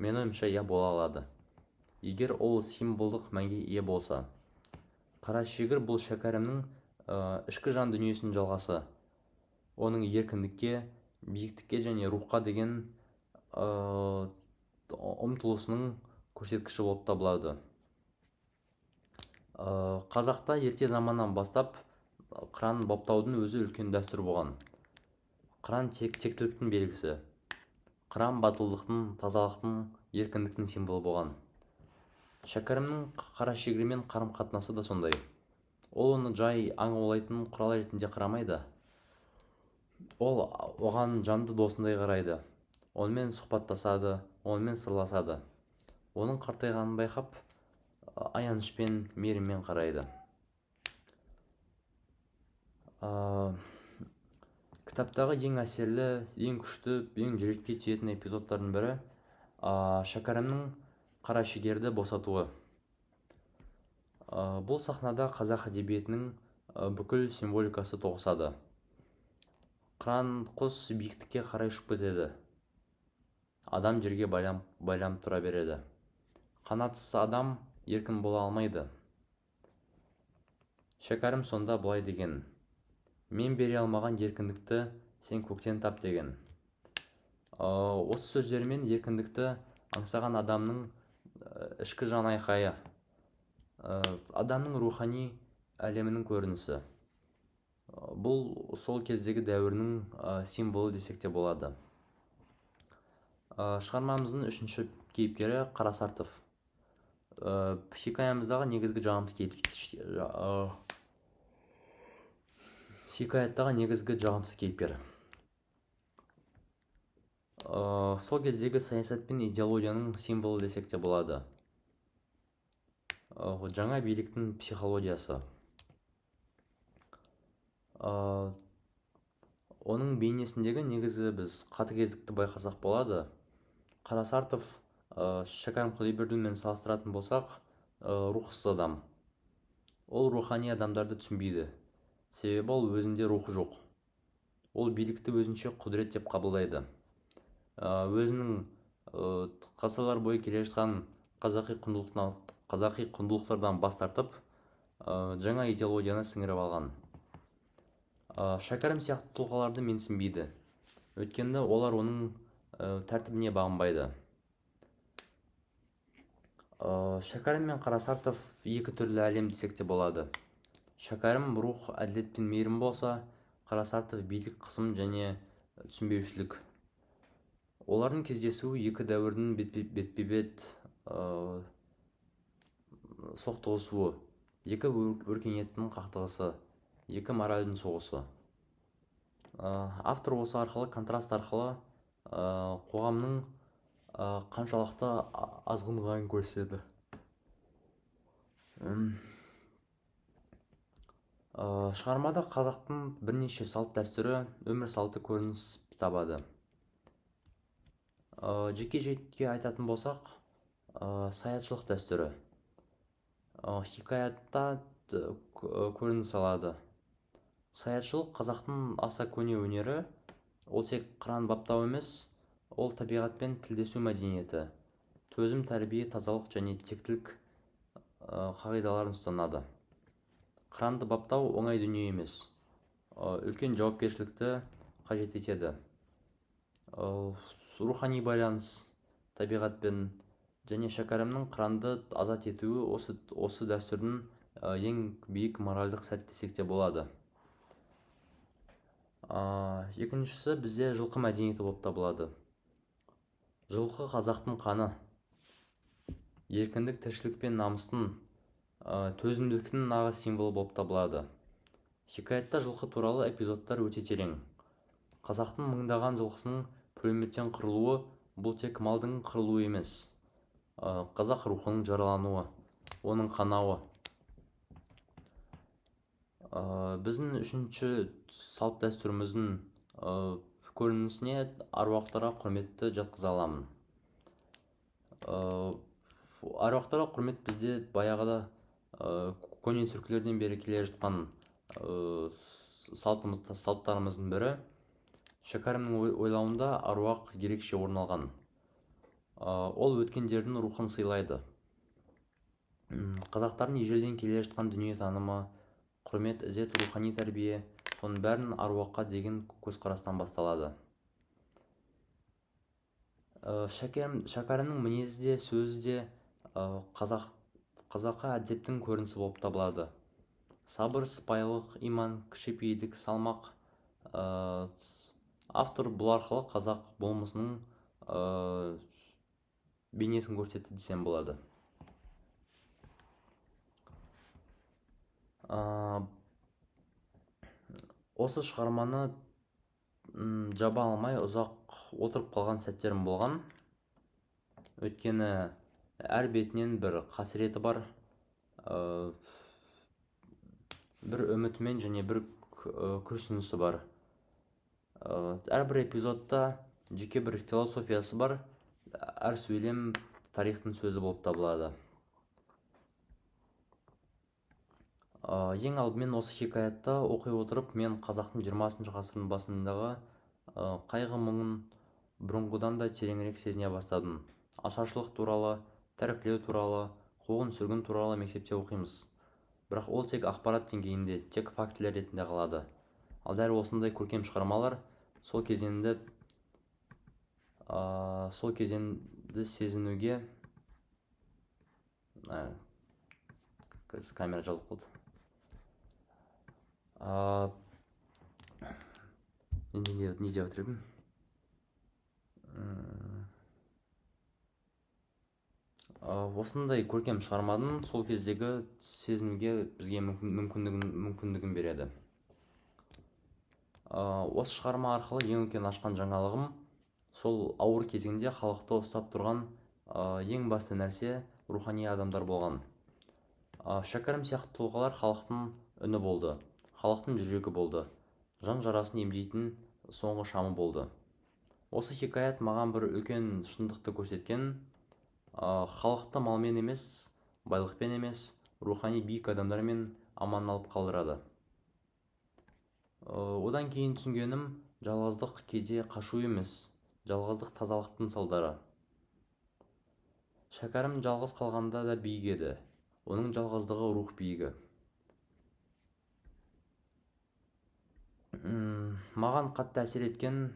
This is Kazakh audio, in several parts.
Мен ойымша иә бола алады. Егер ол символдық мәнге ие болса. Қара шегір бұл шәкәрімнің ішкі жан дүниесінің жалғасы. Оның еркіндікке, биіктікке және рухқа деген ұмтылысының көрсеткіші болып табылады. Қазақта ерте заманнан бастап қыран баптаудың өзі үлкен дәстүр болған. Қыран тектіліктің белгісі. Қыран батылдықтың, тазалықтың, еркіндіктің символы болған. Шәкәрімнің қара шегірмен қарым-қатынасы да сондай. Ол оны жай аң аулайтын құрал ретінде қарамайды. Ол оған жанды досындай қарайды. Онымен сұхбаттасады, онымен сырласады. Оның қартайғанын байқап, аянышпен, мейіріммен қарайды. Кітаптағы ең әсерлі, ең күшті, ең жүрекке тиетін эпизодтардың бірі шәкәрімнің қара шегірді босатуы. Бұл сахнада қазақ әдебиетінің бүкіл символикасы тоғысады. Қыран құс биіктікке қарай ұшып кетеді. Адам жерге байланып тұра береді. Қанатсыз адам еркін бола алмайды. Шәкәрім сонда былай деген: мен бере алмаған еркіндікті сен көктен тап деген. Осы сөздермен еркіндікті аңсаған адамның ішкі жан айқайы, адамның рухани әлемінің көрінісі. Бұл сол кездегі дәуірінің символы десек те болады. Шығармамыздың үшінші кейіпкері Қарасартов. Хикаяттағы негізгі жағымсыз кейіпкер. Сол кездегі саясат пен идеологияның символы десек те болады. Жаңа биліктің психологиясы. Оның бейнесіндегі негізі біз қатыгездікті байқасақ болады. Қарасартов Шәкәрім Құдайбердімен салыстыратын болсақ, рухсыз адам. Ол рухани адамдарды түсінбейді. Себебі ол өзінде рухы жоқ. Ол билікті өзінше құдірет деп қабылдайды. Өзінің ғасырлар бойы келе жатқан қазақи құндылықтардан бас тартып, жаңа идеологияны сіңіріп алған. Шәкәрім сияқты тұлғаларды менсінбейді. Өйткені олар оның тәртібіне бағынбайды. Шәкәрім мен Қарасартов екі түрлі әлем десек те болады. Шәкәрім рух, әділет пен мейірім болса, Қарасартов билік, қысым және түсінбеушілік. Олардың кездесуі екі дәуірдің бетпе-бет соқтығысуы, екі өркениеттің қақтығысы, екі моральдің соғысы. Автор осы арқылы, контраст арқылы қоғамның қаншалықты азғындығын көрсетеді. Шығармада қазақтың бірнеше салт дәстүрі, өмір салты көрініс табады. Жеке айтатын болсақ, саятшылық дәстүрі хикаятта көрініс алады. Саятшылық қазақтың аса көне өнері. Ол тек қыран баптау емес, ол табиғатпен тілдесу мәдениеті, төзім, тәрбие, тазалық және тектілік қағидаларын ұстанады. Қыранды баптау оңай дүние емес, үлкен жауапкершілікті қажет етеді. Рухани байланыс табиғатпен және Шәкәрімнің қыранды азат етуі осы дәстүрдің ең биік моральдық сәт десек те болады. Екіншісі бізде жылқы мәдениеті болып табылады. Жылқы қазақтың қаны, еркіндік, тіршілік пен намыстың, төзімділіктің нағыз символы болып табылады. Хикаятта жылқы туралы эпизодтар өте терең. Қазақтың мыңдаған жылқысының пулеметтен қырылуы бұл тек малдың қырылуы емес, қазақ рухының жаралануы, оның қанауы. Біздің үшінші салт дәстүріміздің көрінісіне аруақтарға құрметті жатқыза аламын. Аруақтарға құрмет бізде баяғыда көне түркілерден бері келе жатқан салттарымыздың бірі. Шәкәрімнің ойлауында аруақ ерекше орын алған. ол өткендердің рухын сыйлайды. Қазақтардың ежелден келе жатқан дүниетанымы, құрмет, ізет, рухани тәрбие, соның бәрін аруаққа деген көзқарастан басталады. Шәкәрімнің мінезі де, сөзі де қазақы әдептің көрінісі болып табылады. Сабыр, сыпайылық, иман, кішіпейілдік, салмақ. Автор бұл арқылы қазақ болмысының бейнесін көрсетті десем болады. Осы шығарманы жаба алмай ұзақ отырып қалған сәттерім болған. Өйткені әр бетінен бір қасіреті бар, бір үмітімен және бір күрсінісі бар. Әрбір эпизодта жеке бір философиясы бар, әр сөйлем тарихтың сөзі болып табылады. Ең алдымен осы хикаятты оқи отырып, мен қазақтың 20 ғасырдың басындағы қайғы мұңын бұрынғыдан да тереңірек сезіне бастадым. Ашаршылық туралы, тәркілеу туралы, қуғын-сүргін туралы мектепте оқимыз. Бірақ ол тек ақпарат деңгейінде, тек фактілер ретінде қалады. Ал дәл осындай көркем шығармалар сол кезеңді сезінуге камера жалып қалды. Не деп отырмын? Осындай көркем шығарманың сол кездегі сезінуге бізге мүмкіндігін береді. Осы шығарма арқылы ең үлкен ашқан жаңалығым сол ауыр кезеңде халықты ұстап тұрған ең басты нәрсе рухани адамдар болған. Шәкәрім сияқты тұлғалар халықтың үні болды, халықтың жүрегі болды, жан жарасын емдейтін соңғы шамы болды. Осы хикаят маған бір үлкен шындықты көрсеткен, халықты малмен емес, байлықпен емес, рухани биік адамдармен аман алып қалдырады. Одан кейін түсінгенім, жалғыздық кейде қашу емес, жалғыздық тазалықтың салдары. Шәкәрім жалғыз қалғанда да биік еді, оның жалғыздығы рух биігі. Маған қатты әсер еткен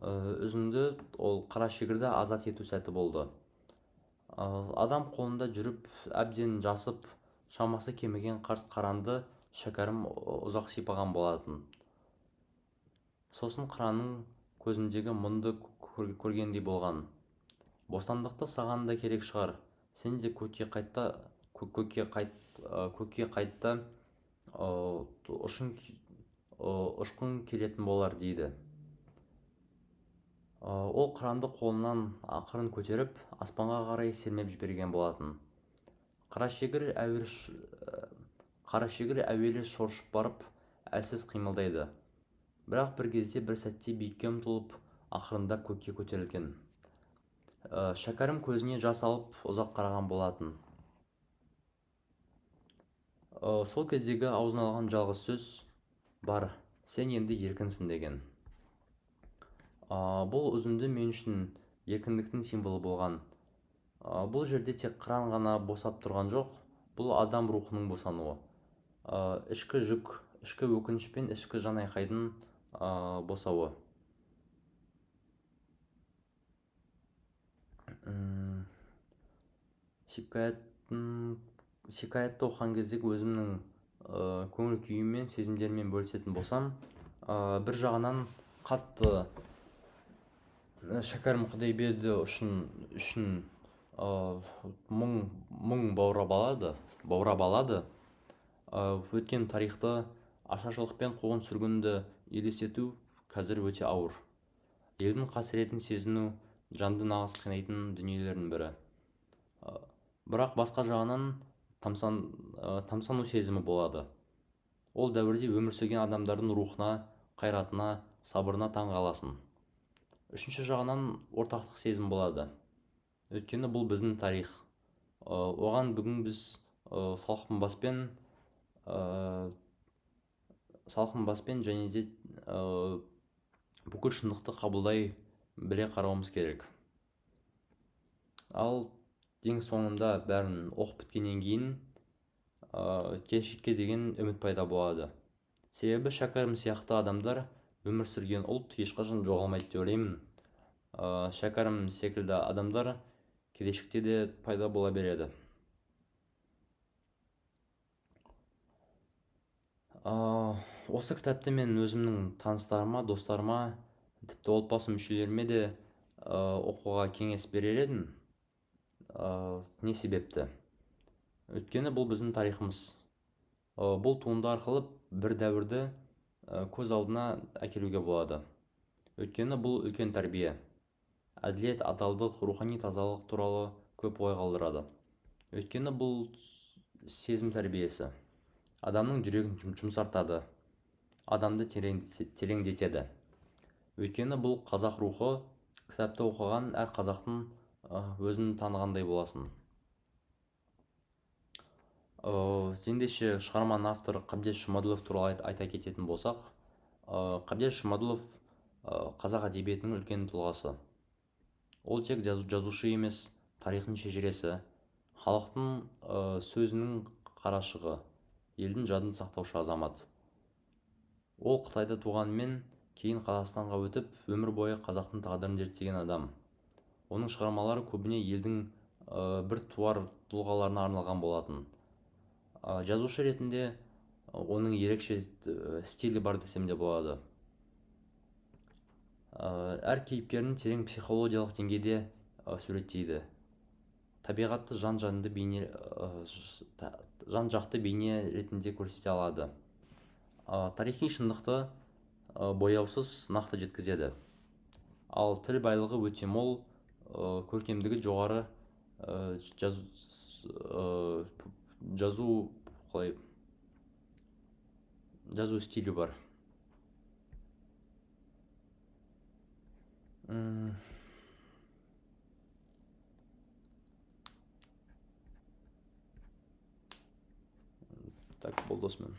үзінді ол қара шегірді азат ету сәті болды. Адам қолында жүріп, әбден жасып, шамасы кеміген қарт қаранды Шәкәрім ұзақ сипаған болатын. Сосын қыранның көзіндегі мұңды көргендей болған. Бостандықты саған да керек шығар, сен де көкке қайтта ұшқың келетін болар дейді. Ол қыранды қолынан ақырын көтеріп, аспанға қарай сермеп жіберген болатын. Қарашегір әуелі шоршып барып, әлсіз қимылдайды. Бірақ бір кезде бір сәтте биікке ұмтылып, ақырындап көкке көтерілген. Шәкәрім көзіне жас алып, ұзақ қараған болатын. Сол кездегі аузына алған жалғыз сөз бар, сен енді еркінсің деген. Бұл үзінді мен үшін еркіндіктің символы болған. Бұл жерде тек қыран ғана босап тұрған жоқ, бұл адам рухының босануы. Ішкі жүк, ішкі өкініш пен ішкі жан айқайдың босауы. Хикаятты оқыған кездегі өзімнің көңіл күйіммен, сезімдермен бөлісетін болсам, бір жағынан қатты Шәкәрім Құдайберді үшін мұң баурап алады. Өткен тарихты, ашаршылық пен қуғын-сүргінді елестету қазір өте ауыр. Елдің қасіретін сезіну жанды нағыз қинайтын дүниелердің бірі. Бірақ басқа жағынан тамсану сезімі болады. Ол дәуірде өмір сүрген адамдардың рухына, қайратына, сабырына таң қаласың. Үшінші жағынан ортақтық сезім болады. Өйткені бұл біздің тарих. Оған бүгін біз салқын баспен және де бүкіл шындықты қабылдай біле қарауымыз керек. Ал ең соңында бәрін оқып біткеннен кейін келешекке деген үміт пайда болады. Себебі шәкәрім сияқты адамдар өмір сүрген ұлт ешқашан жоғалмайды деп ойлаймын. Шәкәрім секілді адамдар келешекте де пайда бола береді. Осы кітапты мен өзімнің таныстарыма, достарыма, тіпті отбасы мүшелеріме де оқуға кеңес берер едім. Не себепті? Өйткені бұл біздің тарихымыз. Бұл туынды арқылы бір дәуірді көз алдына әкелуге болады. Өйткені бұл үлкен тәрбие. Әділет, адалдық, рухани тазалық туралы көп ой қалдырады. Өйткені бұл сезім тәрбиесі. Адамның жүрегін жұмсартады, адамды тереңдетеді. Өйткені бұл қазақ рухы, кітапты оқыған әр қазақтың өзін танығандай боласын. Ендеше шығарманың авторы Қабдеш Жұмаділов туралы айта кететін болсақ, Қабдеш Жұмаділов қазақ әдебиетінің үлкен тұлғасы. Ол тек жазушы емес, тарихын шежіресі, халықтың сөзінің қарашығы, елдің жадын сақтаушы азамат. Ол Қытайда туғанымен кейін Қазақстанға өтіп, өмір бойы қазақтың тағдырын зерттеген адам. Оның шығармалары көбіне елдің бір туар тұлғаларына арналған болатын. Жазушы ретінде оның ерекше стилі бар десем де болады. Әр кейіпкерін терең психологиялық деңгейде суреттейді. Табиғатты жан-жақты бейне ретінде көрсете алады. Тарихи шындықты бояусыз нақты жеткізеді. Ал тіл байлығы өте мол, көркемдігі жоғары, жазу стилі бар. Так, болды осымен.